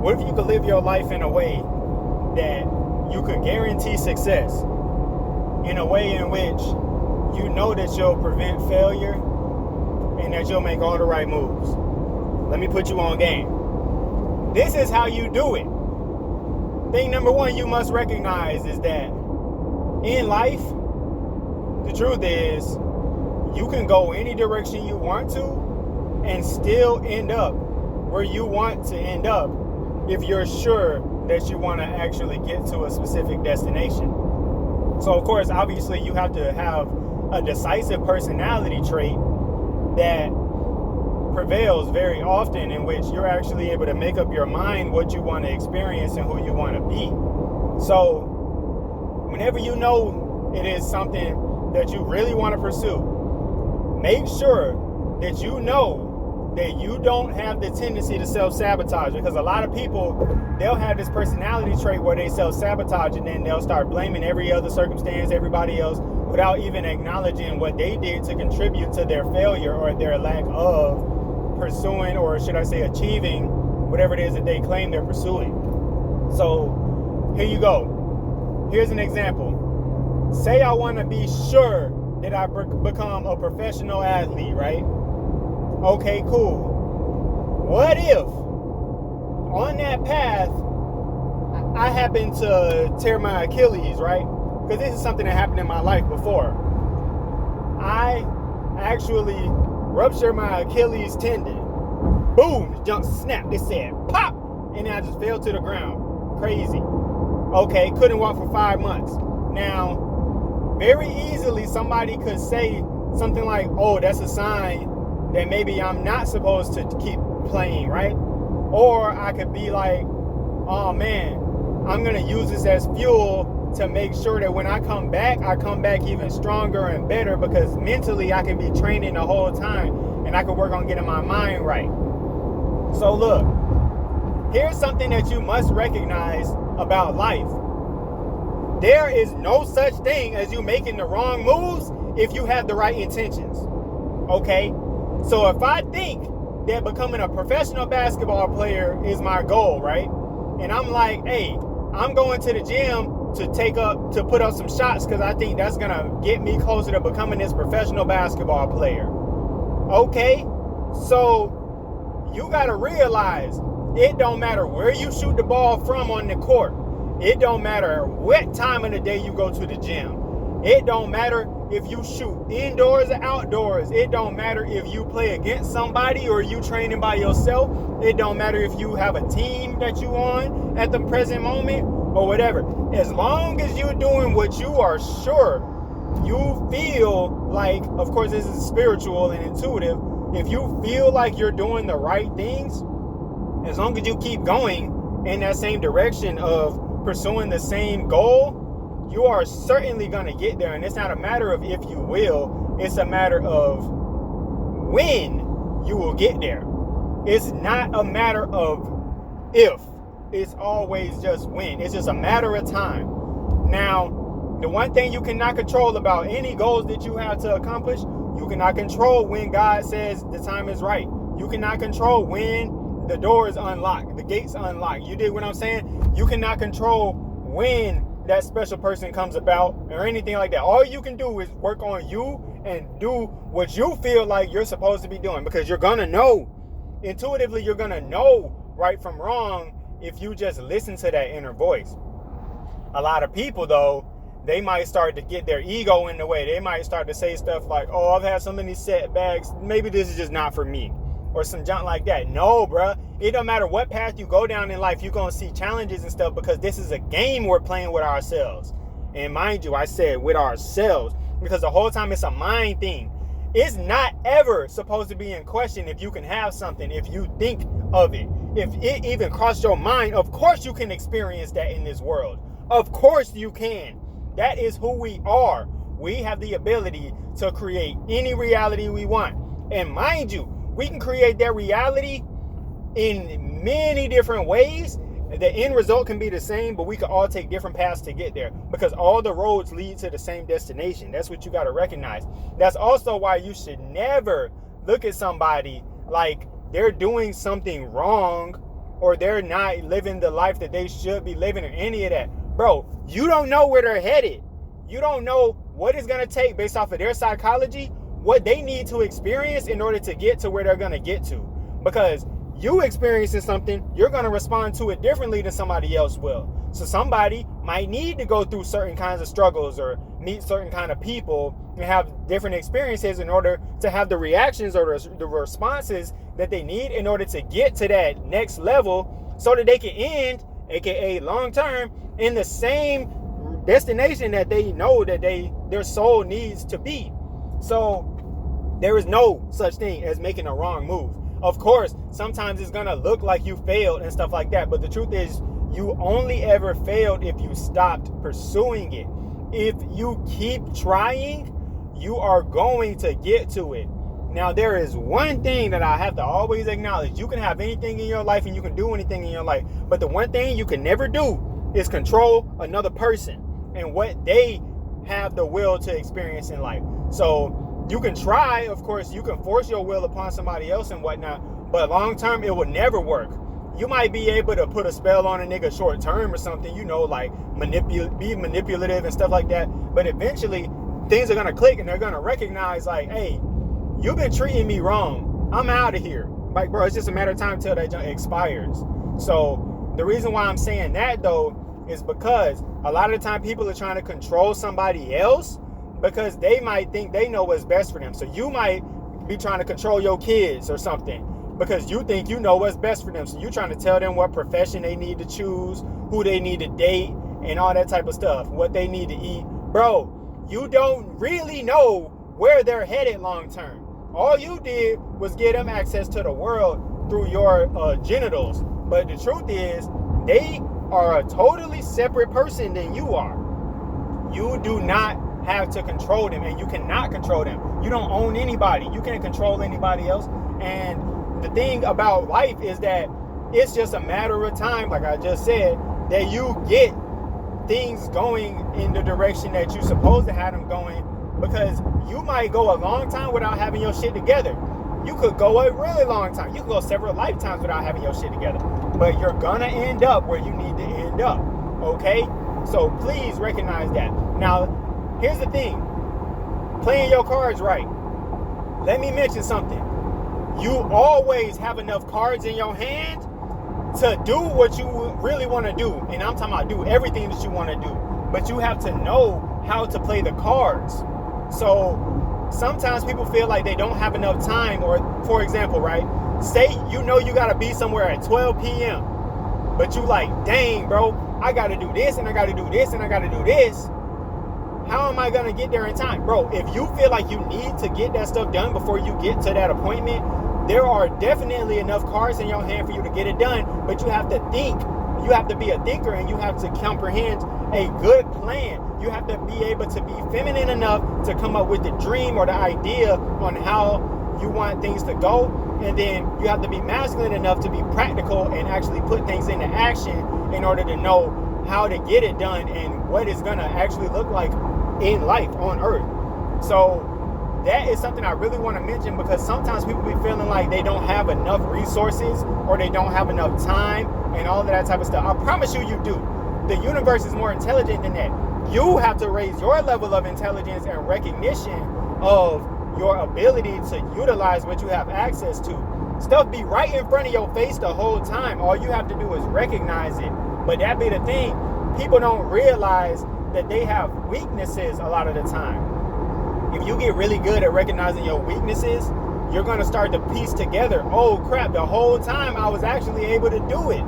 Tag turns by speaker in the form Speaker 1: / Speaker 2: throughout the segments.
Speaker 1: What if you could live your life in a way that you could guarantee success, in a way in which you know that you'll prevent failure and that you'll make all the right moves? Let me put you on game. This is how you do it. Thing number one you must recognize is that in life, the truth is, you can go any direction you want to and still end up where you want to end up if you're sure that you want to actually get to a specific destination. So, of course, obviously, you have to have a decisive personality trait that prevails very often, in which you're actually able to make up your mind what you want to experience and who you want to be. So whenever you know it is something that you really want to pursue, make sure that you know that you don't have the tendency to self-sabotage, because a lot of people, they'll have this personality trait where they self-sabotage and then they'll start blaming every other circumstance, everybody else, without even acknowledging what they did to contribute to their failure or their lack of pursuing, or should I say achieving, whatever it is that they claim they're pursuing. So here you go. Here's an example. Say I want to be sure that I become a professional athlete, right? Okay, cool. What if on that path I happen to tear my Achilles, right? Because this is something that happened in my life before. I actually ruptured my Achilles tendon. Boom, the junk snapped. It said pop, and then I just fell to the ground. Crazy. Okay, couldn't walk for 5 months. Now, very easily somebody could say something like, oh, that's a sign that maybe I'm not supposed to keep playing, right? Or I could be like, oh man, I'm gonna use this as fuel to make sure that when I come back even stronger and better, because mentally I can be training the whole time and I can work on getting my mind right. So look, here's something that you must recognize about life. There is no such thing as you making the wrong moves if you have the right intentions. Okay? So if I think that becoming a professional basketball player is my goal, right? And I'm like, hey, I'm going to the gym to put up some shots because I think that's going to get me closer to becoming this professional basketball player. Okay? So you got to realize it don't matter where you shoot the ball from on the court. It don't matter what time of the day you go to the gym. It don't matter if you shoot indoors or outdoors. It don't matter if you play against somebody or you training by yourself. It don't matter if you have a team that you on at the present moment or whatever. As long as you're doing what you are sure you feel like, of course this is spiritual and intuitive, if you feel like you're doing the right things, as long as you keep going in that same direction of pursuing the same goal, you are certainly going to get there. And it's not a matter of if you will, it's a matter of when you will get there. It's not a matter of if, it's always just when. It's just a matter of time. Now, the one thing you cannot control about any goals that you have to accomplish, you cannot control when God says the time is right. You cannot control when the door is unlocked, the gates unlocked. You dig what I'm saying? You cannot control when that special person comes about or anything like that. All you can do is work on you and do what you feel like you're supposed to be doing, because you're gonna know intuitively, you're gonna know right from wrong if you just listen to that inner voice. A lot of people though, they might start to get their ego in the way. They might start to say stuff like, oh, I've had so many setbacks, maybe this is just not for me, or some junk like that. No, bruh. It don't matter what path you go down in life, you're going to see challenges and stuff, because this is a game we're playing with ourselves. And mind you, I said with ourselves, because the whole time it's a mind thing. It's not ever supposed to be in question if you can have something, if you think of it. If it even crossed your mind, of course you can experience that in this world. Of course you can. That is who we are. We have the ability to create any reality we want. And mind you, we can create that reality in many different ways. The end result can be the same, but we can all take different paths to get there, because all the roads lead to the same destination. That's what you got to recognize. That's also why you should never look at somebody like they're doing something wrong or they're not living the life that they should be living, or any of that. Bro, you don't know where they're headed. You don't know what it's going to take based off of their psychology, what they need to experience in order to get to where they're going to get to. Because you experiencing something, you're going to respond to it differently than somebody else will. So somebody might need to go through certain kinds of struggles or meet certain kind of people and have different experiences in order to have the reactions or the responses that they need in order to get to that next level, so that they can end, aka long term, in the same destination that they know that their soul needs to be. So there is no such thing as making a wrong move. Of course, sometimes it's gonna look like you failed and stuff like that, but the truth is, you only ever failed if you stopped pursuing it. If you keep trying, you are going to get to it. Now, there is one thing that I have to always acknowledge. You can have anything in your life and you can do anything in your life, but the one thing you can never do is control another person and what they have the will to experience in life. So you can try, of course, you can force your will upon somebody else and whatnot, but long term, it will never work. You might be able to put a spell on a nigga short term or something, like be manipulative and stuff like that. But eventually, things are going to click and they're going to recognize, like, hey, you've been treating me wrong. I'm out of here. Like, bro, it's just a matter of time till that junk expires. So the reason why I'm saying that, though, is because a lot of the time people are trying to control somebody else because they might think they know what's best for them. So you might be trying to control your kids or something because you think you know what's best for them. So you're trying to tell them what profession they need to choose, who they need to date, and all that type of stuff, what they need to eat. Bro, you don't really know where they're headed long term. All you did was give them access to the world through your genitals. But the truth is, they are a totally separate person than you are. You do not have to control them, and you cannot control them. You don't own anybody. You can't control anybody else. And the thing about life is that it's just a matter of time, like I just said, that you get things going in the direction that you're supposed to have them going, because you might go a long time without having your shit together. You could go a really long time. You could go several lifetimes without having your shit together. But you're gonna end up where you need to end up, okay? So please recognize that. Now, here's the thing. Playing your cards right. Let me mention something. You always have enough cards in your hand to do what you really want to do. And I'm talking about do everything that you want to do. But you have to know how to play the cards. So sometimes people feel like they don't have enough time. Or, for example, right? Say you know you got to be somewhere at 12 p.m. But you like, dang, bro, I got to do this and I got to do this and I got to do this. How am I going to get there in time? Bro, if you feel like you need to get that stuff done before you get to that appointment, there are definitely enough cards in your hand for you to get it done, but you have to think. You have to be a thinker and you have to comprehend a good plan. You have to be able to be feminine enough to come up with the dream or the idea on how you want things to go. And then you have to be masculine enough to be practical and actually put things into action in order to know how to get it done and what it's going to actually look like in life on earth. So that is something I really want to mention, because sometimes people be feeling like they don't have enough resources or they don't have enough time and all of that type of stuff. I promise you, you do. The universe is more intelligent than that. You have to raise your level of intelligence and recognition of your ability to utilize what you have access to. Stuff be right in front of your face the whole time. All you have to do is recognize it. But that be the thing. People don't realize that they have weaknesses a lot of the time. If you get really good at recognizing your weaknesses, you're going to start to piece together, oh crap, the whole time I was actually able to do it.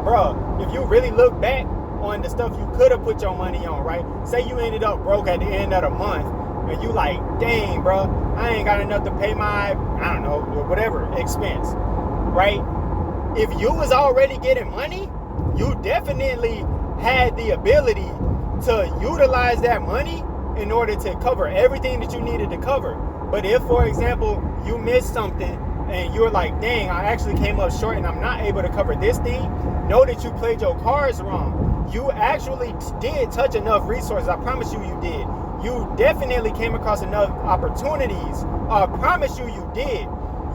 Speaker 1: Bruh, if you really look back on the stuff you could have put your money on, right? Say you ended up broke at the end of the month, and you like, dang, bro, I ain't got enough to pay my, I don't know, whatever expense, right? If you was already getting money, you definitely had the ability to utilize that money in order to cover everything that you needed to cover. But if, for example, you missed something and you're like, dang, I actually came up short and I'm not able to cover this thing, know that you played your cards wrong. You actually did touch enough resources. I promise you, you did. You definitely came across enough opportunities. I promise you, you did.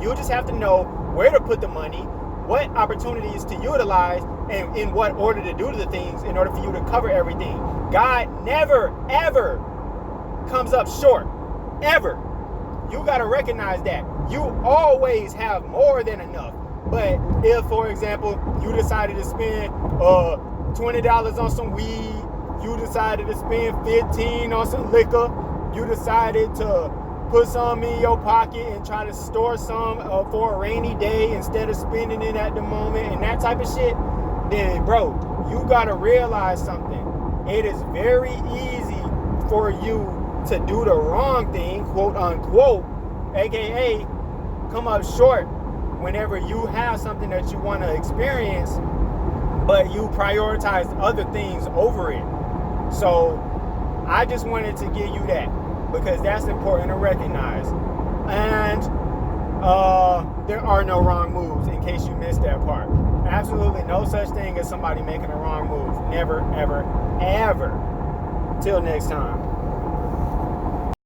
Speaker 1: You just have to know where to put the money, what opportunities to utilize and in what order to do the things in order for you to cover everything. God never, ever comes up short. Ever. You got to recognize that. You always have more than enough. But if, for example, you decided to spend $20 on some weed, you decided to spend $15 on some liquor, you decided to put some in your pocket and try to store some for a rainy day instead of spending it at the moment and that type of shit, then bro, you got to realize something. It is very easy for you to do the wrong thing, quote unquote, aka come up short whenever you have something that you want to experience, but you prioritize other things over it. So I just wanted to give you that, because that's important to recognize. And there are no wrong moves, in case you missed that part. Absolutely no such thing as somebody making a wrong move. Never, ever, ever. Till next time.